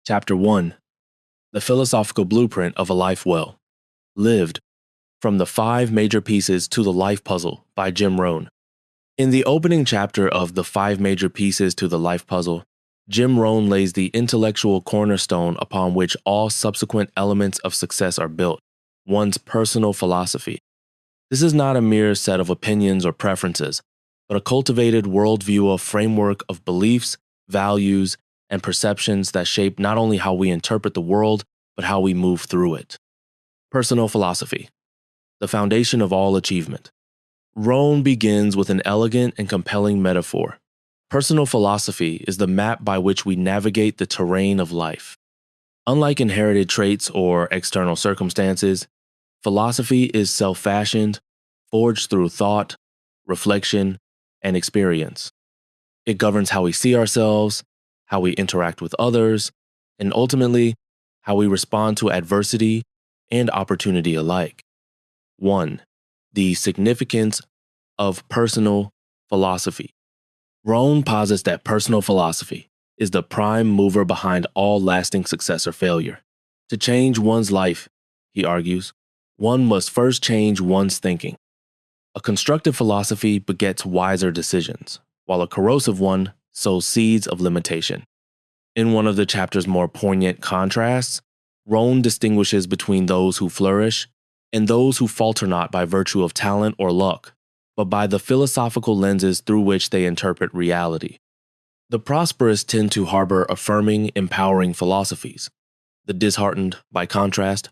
Chapter 1: The Philosophical Blueprint of a Life Well Lived, from the Five Major Pieces to the Life Puzzle by Jim Rohn. In the opening chapter of The Five Major Pieces to the Life Puzzle, Jim Rohn lays the intellectual cornerstone upon which all subsequent elements of success are built: one's personal philosophy. This is not a mere set of opinions or preferences, but a cultivated worldview, a framework of beliefs, values, and perceptions that shape not only how we interpret the world, but how we move through it. Personal philosophy, the foundation of all achievement. Rohn begins with an elegant and compelling metaphor. Personal philosophy is the map by which we navigate the terrain of life. Unlike inherited traits or external circumstances, philosophy is self-fashioned, forged through thought, reflection, and experience. It governs how we see ourselves, how we interact with others, and ultimately, how we respond to adversity and opportunity alike. 1. The significance of personal philosophy. Rohn posits that personal philosophy is the prime mover behind all lasting success or failure. To change one's life, he argues, one must first change one's thinking. A constructive philosophy begets wiser decisions, while a corrosive one sows seeds of limitation. In one of the chapter's more poignant contrasts, Rohn distinguishes between those who flourish and those who falter not by virtue of talent or luck, but by the philosophical lenses through which they interpret reality. The prosperous tend to harbor affirming, empowering philosophies. The disheartened, by contrast,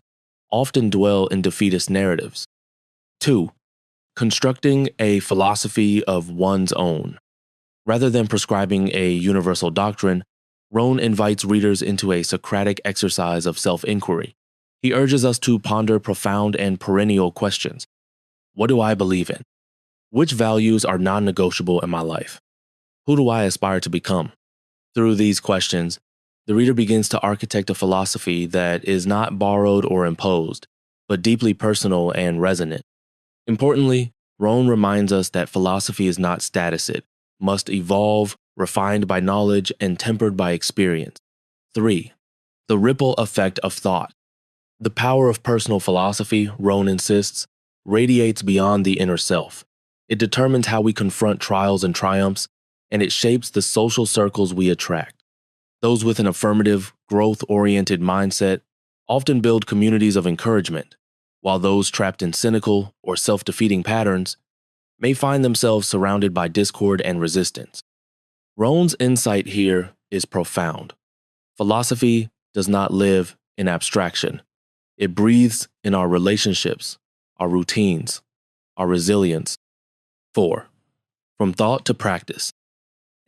often dwell in defeatist narratives. 2. Constructing a philosophy of one's own. Rather than prescribing a universal doctrine, Rohn invites readers into a Socratic exercise of self-inquiry. He urges us to ponder profound and perennial questions. What do I believe in? Which values are non-negotiable in my life? Who do I aspire to become? Through these questions, the reader begins to architect a philosophy that is not borrowed or imposed, but deeply personal and resonant. Importantly, Rohn reminds us that philosophy is not static. It must evolve, refined by knowledge and tempered by experience. 3. The ripple effect of thought. The power of personal philosophy, Rohn insists, radiates beyond the inner self. It determines how we confront trials and triumphs, and it shapes the social circles we attract. Those with an affirmative, growth-oriented mindset often build communities of encouragement, while those trapped in cynical or self-defeating patterns may find themselves surrounded by discord and resistance. Rohn's insight here is profound. Philosophy does not live in abstraction. It breathes in our relationships, our routines, our resilience. 4. From thought to practice.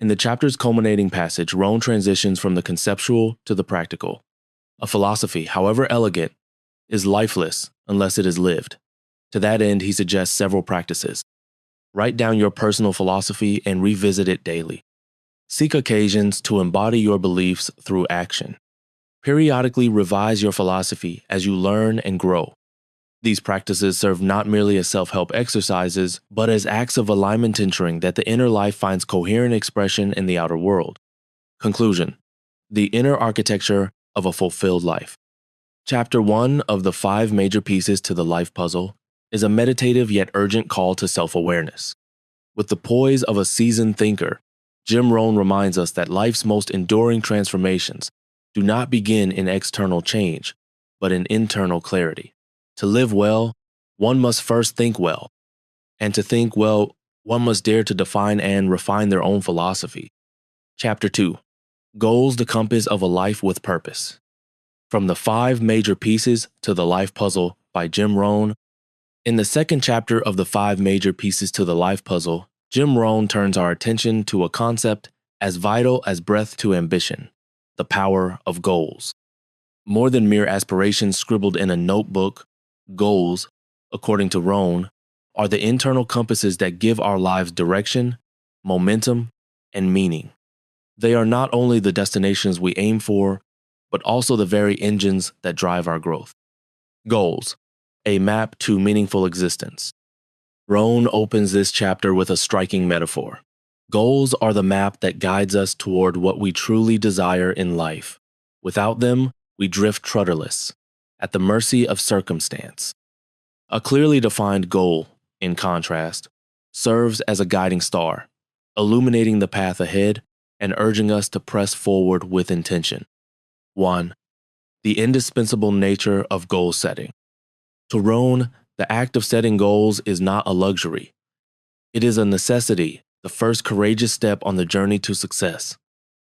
In the chapter's culminating passage, Rohn transitions from the conceptual to the practical. A philosophy, however elegant, is lifeless unless it is lived. To that end, he suggests several practices. Write down your personal philosophy and revisit it daily. Seek occasions to embody your beliefs through action. Periodically revise your philosophy as you learn and grow. These practices serve not merely as self-help exercises, but as acts of alignment, ensuring that the inner life finds coherent expression in the outer world. Conclusion: the inner architecture of a fulfilled life. Chapter 1 of the Five Major Pieces to the Life Puzzle is a meditative yet urgent call to self-awareness. With the poise of a seasoned thinker, Jim Rohn reminds us that life's most enduring transformations do not begin in external change, but in internal clarity. To live well, one must first think well. And to think well, one must dare to define and refine their own philosophy. Chapter 2: Goals, the Compass of a Life with Purpose. From the Five Major Pieces to the Life Puzzle by Jim Rohn. In the second chapter of the Five Major Pieces to the Life Puzzle, Jim Rohn turns our attention to a concept as vital as breath to ambition: the power of goals. More than mere aspirations scribbled in a notebook, goals, according to Rohn, are the internal compasses that give our lives direction, momentum, and meaning. They are not only the destinations we aim for, but also the very engines that drive our growth. Goals, a map to meaningful existence. Rohn opens this chapter with a striking metaphor. Goals are the map that guides us toward what we truly desire in life. Without them, we drift rudderless, at the mercy of circumstance. A clearly defined goal, in contrast, serves as a guiding star, illuminating the path ahead and urging us to press forward with intention. 1. The indispensable nature of goal setting. To Rohn, the act of setting goals is not a luxury. It is a necessity, the first courageous step on the journey to success.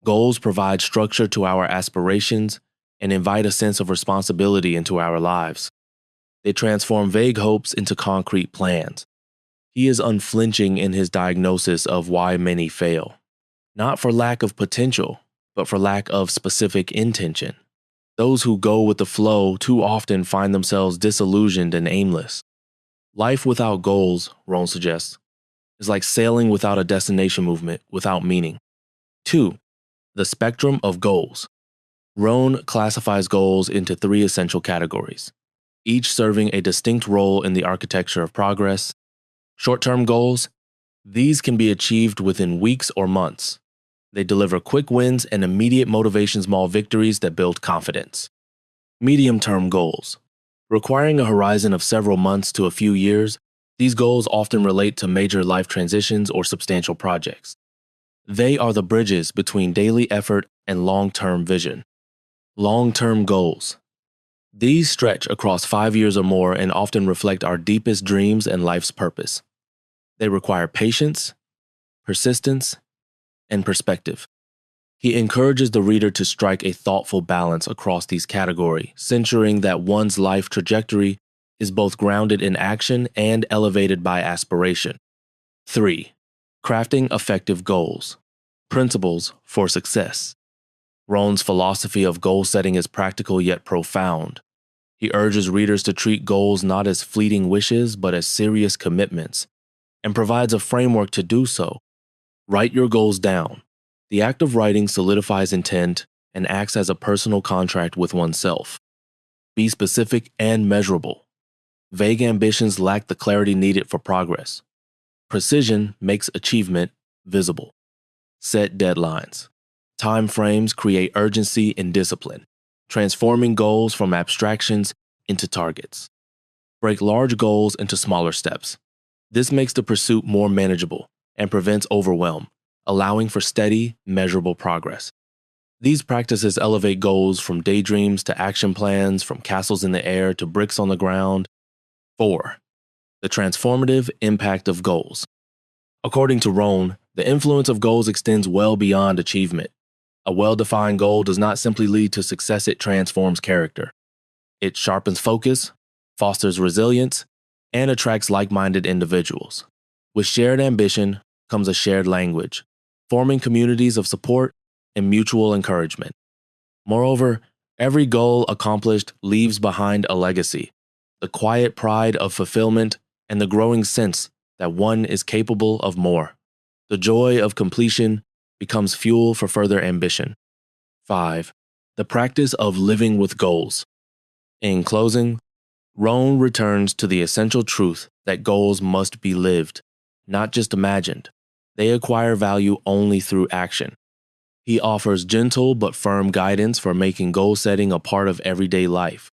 Goals provide structure to our aspirations and invite a sense of responsibility into our lives. They transform vague hopes into concrete plans. He is unflinching in his diagnosis of why many fail, not for lack of potential, but for lack of specific intention. Those who go with the flow too often find themselves disillusioned and aimless. Life without goals, Rohn suggests, is like sailing without a destination movement, without meaning. 2. The spectrum of goals. Rohn classifies goals into 3 essential categories, each serving a distinct role in the architecture of progress. Short-term goals. These can be achieved within weeks or months. They deliver quick wins and immediate motivation, small victories that build confidence. Medium-term goals. Requiring a horizon of several months to a few years, these goals often relate to major life transitions or substantial projects. They are the bridges between daily effort and long-term vision. Long-term goals. These stretch across 5 years or more and often reflect our deepest dreams and life's purpose. They require patience, persistence, and perspective. He encourages the reader to strike a thoughtful balance across these categories, censuring that one's life trajectory is both grounded in action and elevated by aspiration. 3. Crafting effective goals. Principles for success. Rohn's philosophy of goal setting is practical yet profound. He urges readers to treat goals not as fleeting wishes but as serious commitments, and provides a framework to do so. Write your goals down. The act of writing solidifies intent and acts as a personal contract with oneself. Be specific and measurable. Vague ambitions lack the clarity needed for progress. Precision makes achievement visible. Set deadlines. Time frames create urgency and discipline, transforming goals from abstractions into targets. Break large goals into smaller steps. This makes the pursuit more manageable and prevents overwhelm, allowing for steady, measurable progress. These practices elevate goals from daydreams to action plans, from castles in the air to bricks on the ground. 4. The transformative impact of goals. According to Rohn, the influence of goals extends well beyond achievement. A well-defined goal does not simply lead to success, it transforms character. It sharpens focus, fosters resilience, and attracts like-minded individuals. With shared ambition comes a shared language, forming communities of support and mutual encouragement. Moreover, every goal accomplished leaves behind a legacy, the quiet pride of fulfillment and the growing sense that one is capable of more. The joy of completion becomes fuel for further ambition. 5. The practice of living with goals. In closing, Rohn returns to the essential truth that goals must be lived, not just imagined. They acquire value only through action. He offers gentle but firm guidance for making goal setting a part of everyday life.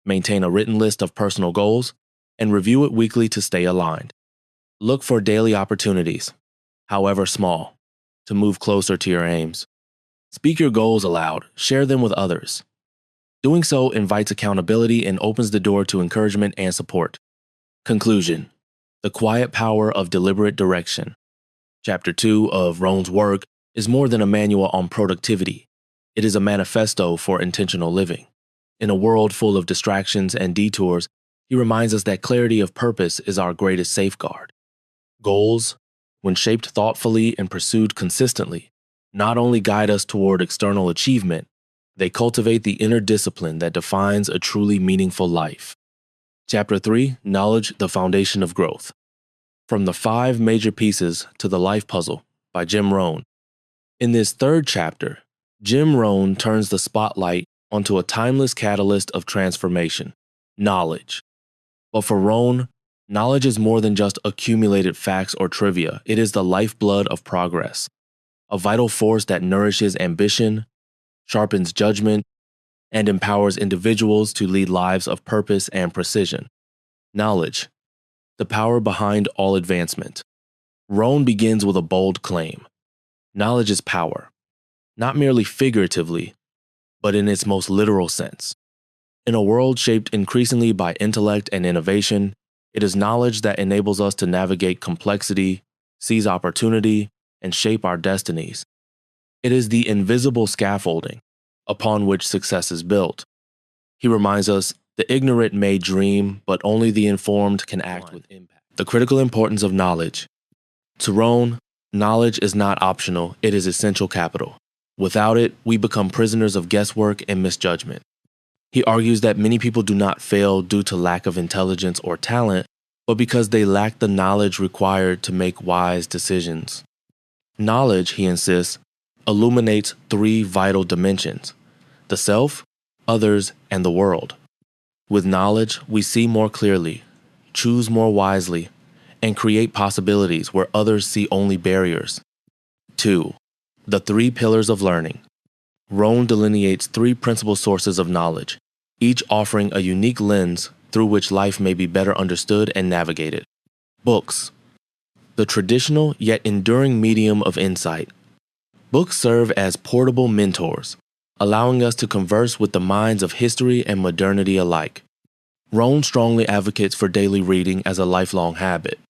Maintain a written list of personal goals and review it weekly to stay aligned. Look for daily opportunities, however small, to move closer to your aims. Speak your goals aloud, share them with others. Doing so invites accountability and opens the door to encouragement and support. Conclusion. The quiet power of deliberate direction. Chapter 2 of Rohn's work is more than a manual on productivity. It is a manifesto for intentional living. In a world full of distractions and detours, he reminds us that clarity of purpose is our greatest safeguard. Goals, when shaped thoughtfully and pursued consistently, not only guide us toward external achievement, they cultivate the inner discipline that defines a truly meaningful life. Chapter 3, Knowledge, the Foundation of Growth. From the 5 Major Pieces to the Life Puzzle by Jim Rohn. In this 3rd chapter, Jim Rohn turns the spotlight onto a timeless catalyst of transformation, knowledge. But for Rohn, knowledge is more than just accumulated facts or trivia. It is the lifeblood of progress, a vital force that nourishes ambition, sharpens judgment, and empowers individuals to lead lives of purpose and precision. Knowledge, the power behind all advancement. Rohn begins with a bold claim. Knowledge is power, not merely figuratively, but in its most literal sense. In a world shaped increasingly by intellect and innovation, it is knowledge that enables us to navigate complexity, seize opportunity, and shape our destinies. It is the invisible scaffolding upon which success is built. He reminds us, the ignorant may dream, but only the informed can act with impact. The critical importance of knowledge. To Rohn, knowledge is not optional, it is essential capital. Without it, we become prisoners of guesswork and misjudgment. He argues that many people do not fail due to lack of intelligence or talent, but because they lack the knowledge required to make wise decisions. Knowledge, he insists, illuminates three vital dimensions: the self, others, and the world. With knowledge, we see more clearly, choose more wisely, and create possibilities where others see only barriers. 2. The three pillars of learning. Rohn delineates three principal sources of knowledge, each offering a unique lens through which life may be better understood and navigated. Books, the traditional yet enduring medium of insight. Books serve as portable mentors, allowing us to converse with the minds of history and modernity alike. Rohn strongly advocates for daily reading as a lifelong habit.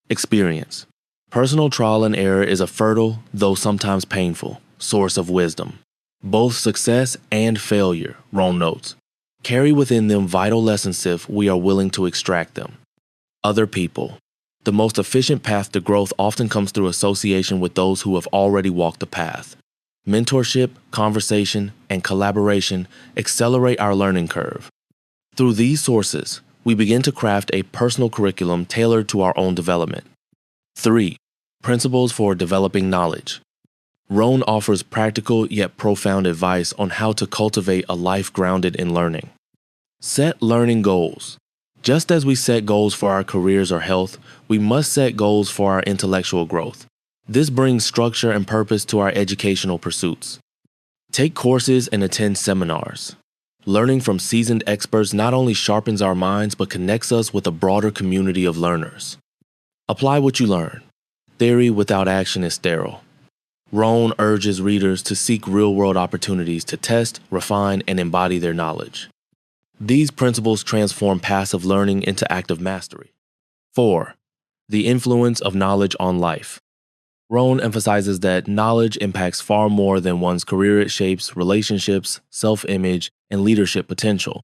Experience. Personal trial and error is a fertile, though sometimes painful, source of wisdom. Both success and failure, Rohn notes, carry within them vital lessons if we are willing to extract them. Other people. The most efficient path to growth often comes through association with those who have already walked the path. Mentorship, conversation, and collaboration accelerate our learning curve. Through these sources, we begin to craft a personal curriculum tailored to our own development. 3. Principles for developing knowledge. Rohn offers practical yet profound advice on how to cultivate a life grounded in learning. Set learning goals. Just as we set goals for our careers or health, we must set goals for our intellectual growth. This brings structure and purpose to our educational pursuits. Take courses and attend seminars. Learning from seasoned experts not only sharpens our minds but connects us with a broader community of learners. Apply what you learn. Theory without action is sterile. Rohn urges readers to seek real-world opportunities to test, refine, and embody their knowledge. These principles transform passive learning into active mastery. 4. The influence of knowledge on life. Rohn emphasizes that knowledge impacts far more than one's career. It shapes relationships, self-image, and leadership potential.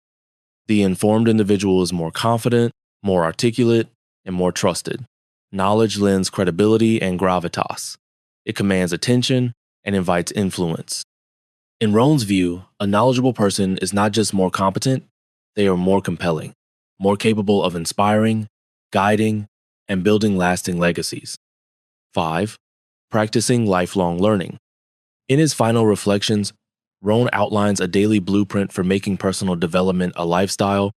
The informed individual is more confident, more articulate, and more trusted. Knowledge lends credibility and gravitas. It commands attention and invites influence. In Rohn's view, a knowledgeable person is not just more competent, they are more compelling, more capable of inspiring, guiding, and building lasting legacies. 5. Practicing lifelong learning. In his final reflections, Rohn outlines a daily blueprint for making personal development a lifestyle.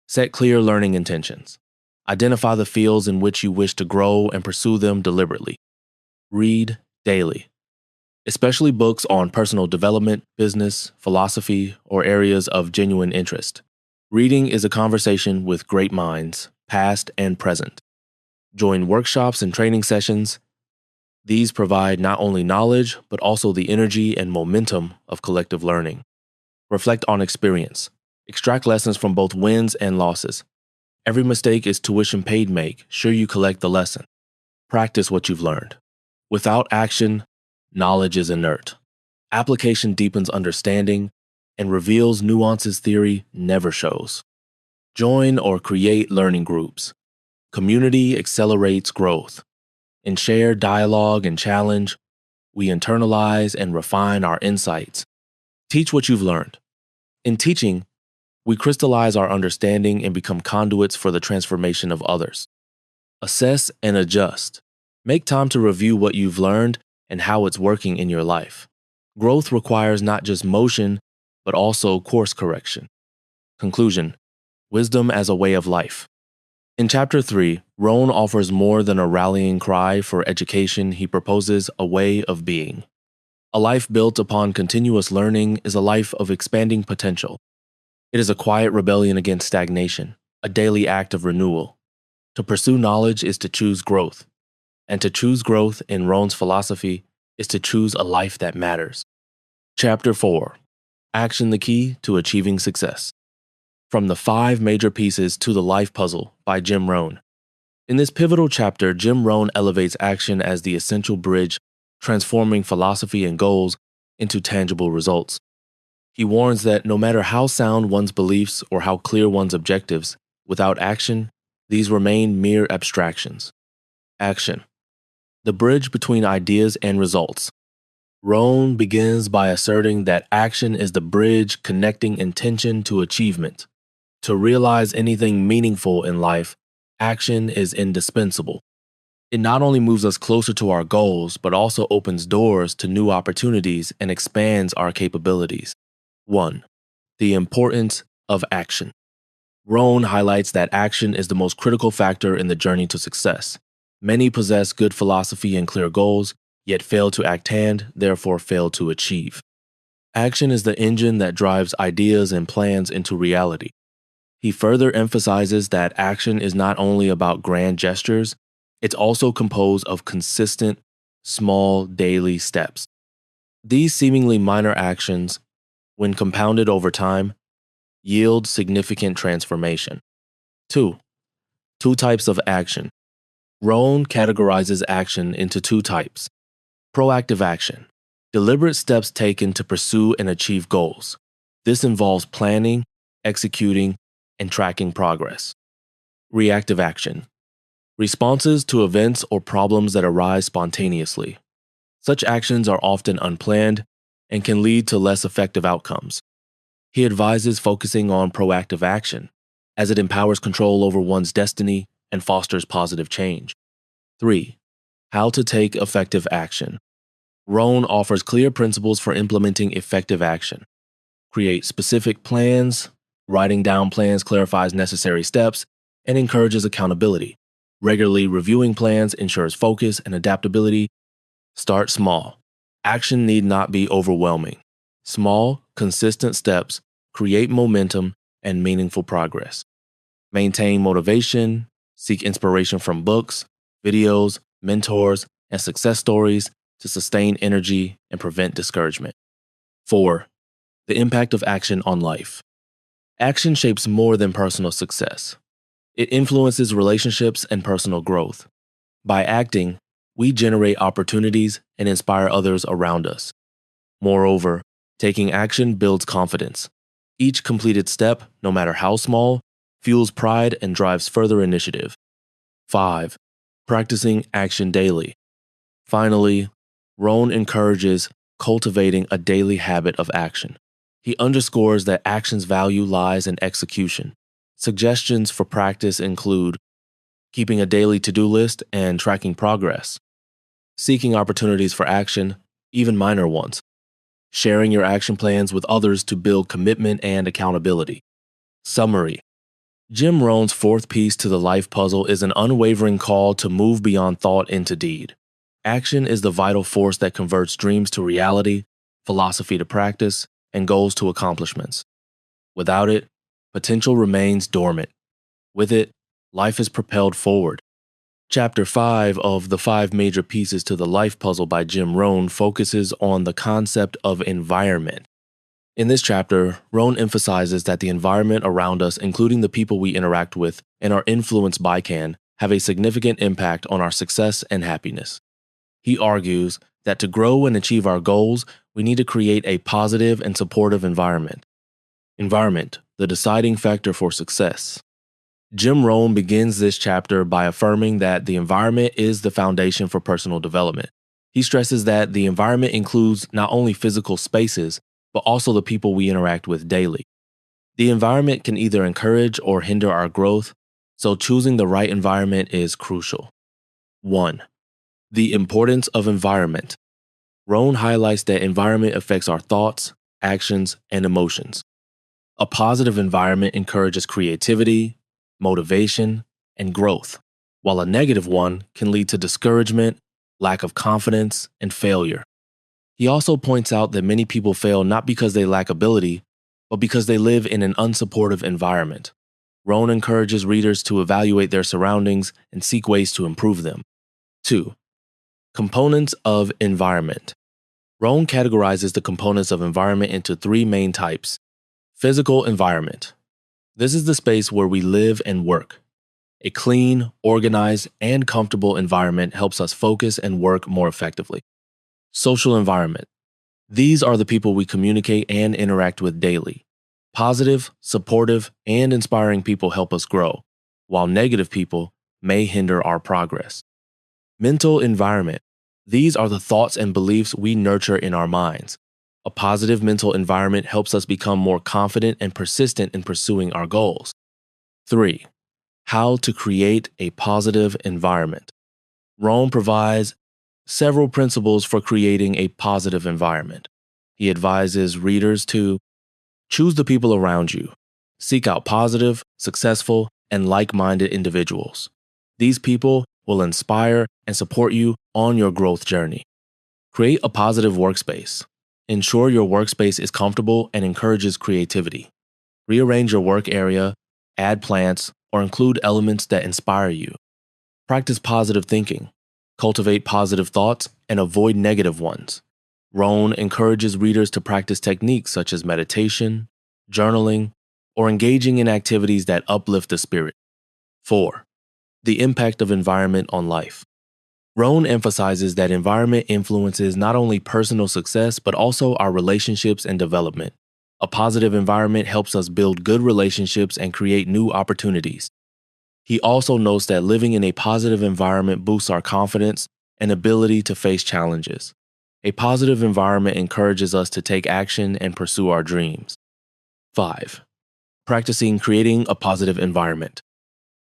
Set clear learning intentions. Identify the fields in which you wish to grow and pursue them deliberately. Read daily, especially books on personal development, business, philosophy, or areas of genuine interest. Reading is a conversation with great minds, past and present. Join workshops and training sessions. These provide not only knowledge, but also the energy and momentum of collective learning. Reflect on experience. Extract lessons from both wins and losses. Every mistake is tuition paid. Make sure you collect the lesson. Practice what you've learned. Without action, knowledge is inert. Application deepens understanding and reveals nuances theory never shows. Join or create learning groups. Community accelerates growth. In shared dialogue and challenge, we internalize and refine our insights. Teach what you've learned. In teaching, we crystallize our understanding and become conduits for the transformation of others. Assess and adjust. Make time to review what you've learned and how it's working in your life. Growth requires not just motion, but also course correction. Conclusion: wisdom as a way of life. In Chapter 3, Rohn offers more than a rallying cry for education. He proposes a way of being. A life built upon continuous learning is a life of expanding potential. It is a quiet rebellion against stagnation, a daily act of renewal. To pursue knowledge is to choose growth, and to choose growth in Rohn's philosophy is to choose a life that matters. Chapter 4. Action the Key to Achieving Success. From the 5 Major Pieces to the Life Puzzle by Jim Rohn. In this pivotal chapter, Jim Rohn elevates action as the essential bridge, transforming philosophy and goals into tangible results. He warns that no matter how sound one's beliefs or how clear one's objectives, without action, these remain mere abstractions. Action. The bridge between ideas and results. Rohn begins by asserting that action is the bridge connecting intention to achievement. To realize anything meaningful in life, action is indispensable. It not only moves us closer to our goals, but also opens doors to new opportunities and expands our capabilities. 1. The importance of action. Rohn highlights that action is the most critical factor in the journey to success. Many possess good philosophy and clear goals, yet fail to act and, therefore fail to achieve. Action is the engine that drives ideas and plans into reality. He further emphasizes that action is not only about grand gestures, it's also composed of consistent, small, daily steps. These seemingly minor actions, when compounded over time, yield significant transformation. 2. Two types of action. Rohn categorizes action into 2 types. Proactive action. Deliberate steps taken to pursue and achieve goals. This involves planning, executing, and tracking progress. Reactive action. Responses to events or problems that arise spontaneously. Such actions are often unplanned and can lead to less effective outcomes. He advises focusing on proactive action, as it empowers control over one's destiny and fosters positive change. 3. How to take effective action. Rohn offers clear principles for implementing effective action. Create specific plans. Writing down plans clarifies necessary steps and encourages accountability. Regularly reviewing plans ensures focus and adaptability. Start small. Action need not be overwhelming. Small, consistent steps create momentum and meaningful progress. Maintain motivation. Seek inspiration from books, videos, mentors, and success stories to sustain energy and prevent discouragement. 4. The impact of action on life. Action shapes more than personal success. It influences relationships and personal growth. By acting, we generate opportunities and inspire others around us. Moreover, taking action builds confidence. Each completed step, no matter how small, fuels pride and drives further initiative. 5. Practicing action daily. Finally, Rohn encourages cultivating a daily habit of action. He underscores that action's value lies in execution. Suggestions for practice include keeping a daily to-do list and tracking progress, seeking opportunities for action, even minor ones, sharing your action plans with others to build commitment and accountability. Summary. Jim Rohn's 4th piece to the life puzzle is an unwavering call to move beyond thought into deed. Action is the vital force that converts dreams to reality, philosophy to practice, and goals to accomplishments. Without it, potential remains dormant. With it, life is propelled forward. Chapter 5 of the 5 Major Pieces to the Life Puzzle by Jim Rohn focuses on the concept of environment. In this chapter, Rohn emphasizes that the environment around us, including the people we interact with and are influenced by, can have a significant impact on our success and happiness. He argues that to grow and achieve our goals, we need to create a positive and supportive environment. Environment, the deciding factor for success. Jim Rohn begins this chapter by affirming that the environment is the foundation for personal development. He stresses that the environment includes not only physical spaces, but also the people we interact with daily. The environment can either encourage or hinder our growth, so choosing the right environment is crucial. 1. The importance of environment. Rohn highlights that environment affects our thoughts, actions, and emotions. A positive environment encourages creativity, motivation, and growth, while a negative one can lead to discouragement, lack of confidence, and failure. He also points out that many people fail not because they lack ability, but because they live in an unsupportive environment. Rohn encourages readers to evaluate their surroundings and seek ways to improve them. 2. Components of environment. Rohn categorizes the components of environment into three main types. Physical environment. This is the space where we live and work. A clean, organized, and comfortable environment helps us focus and work more effectively. Social environment. These are the people we communicate and interact with daily. Positive, supportive, and inspiring people help us grow, while negative people may hinder our progress. Mental environment. These are the thoughts and beliefs we nurture in our minds. A positive mental environment helps us become more confident and persistent in pursuing our goals. 3. How to create a positive environment. Rohn provides several principles for creating a positive environment. He advises readers to choose the people around you. Seek out positive, successful, and like-minded individuals. These people will inspire and support you on your growth journey. Create a positive workspace. Ensure your workspace is comfortable and encourages creativity. Rearrange your work area, add plants, or include elements that inspire you. Practice positive thinking. Cultivate positive thoughts and avoid negative ones. Rohn encourages readers to practice techniques such as meditation, journaling, or engaging in activities that uplift the spirit. 4. The impact of environment on life. Rohn emphasizes that environment influences not only personal success but also our relationships and development. A positive environment helps us build good relationships and create new opportunities. He also notes that living in a positive environment boosts our confidence and ability to face challenges. A positive environment encourages us to take action and pursue our dreams. 5. Practicing creating a positive environment.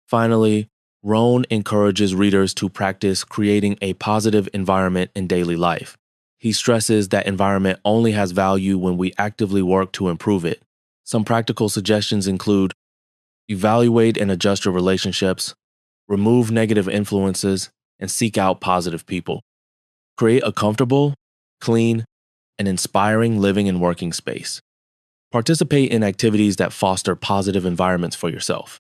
Finally, Rohn encourages readers to practice creating a positive environment in daily life. He stresses that environment only has value when we actively work to improve it. Some practical suggestions include evaluate and adjust your relationships, remove negative influences, and seek out positive people. Create a comfortable, clean, and inspiring living and working space. Participate in activities that foster positive environments for yourself.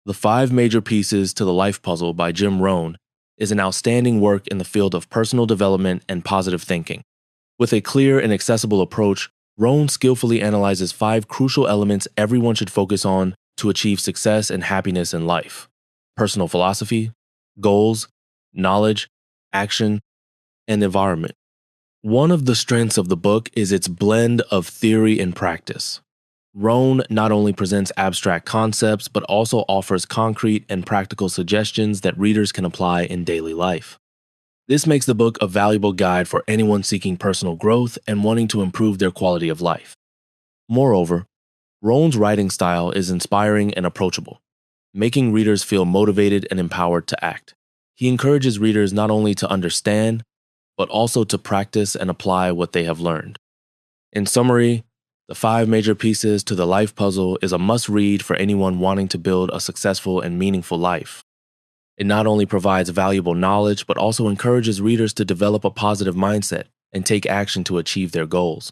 The 5 Major Pieces to the Life Puzzle by Jim Rohn is an outstanding work in the field of personal development and positive thinking. With a clear and accessible approach, Rohn skillfully analyzes 5 crucial elements everyone should focus on to achieve success and happiness in life: personal philosophy, goals, knowledge, action, and environment. One of the strengths of the book is its blend of theory and practice. Rohn not only presents abstract concepts, but also offers concrete and practical suggestions that readers can apply in daily life. This makes the book a valuable guide for anyone seeking personal growth and wanting to improve their quality of life. Moreover, Rohn's writing style is inspiring and approachable, making readers feel motivated and empowered to act. He encourages readers not only to understand, but also to practice and apply what they have learned. In summary, The 5 Major Pieces to the Life Puzzle is a must-read for anyone wanting to build a successful and meaningful life. It not only provides valuable knowledge, but also encourages readers to develop a positive mindset and take action to achieve their goals.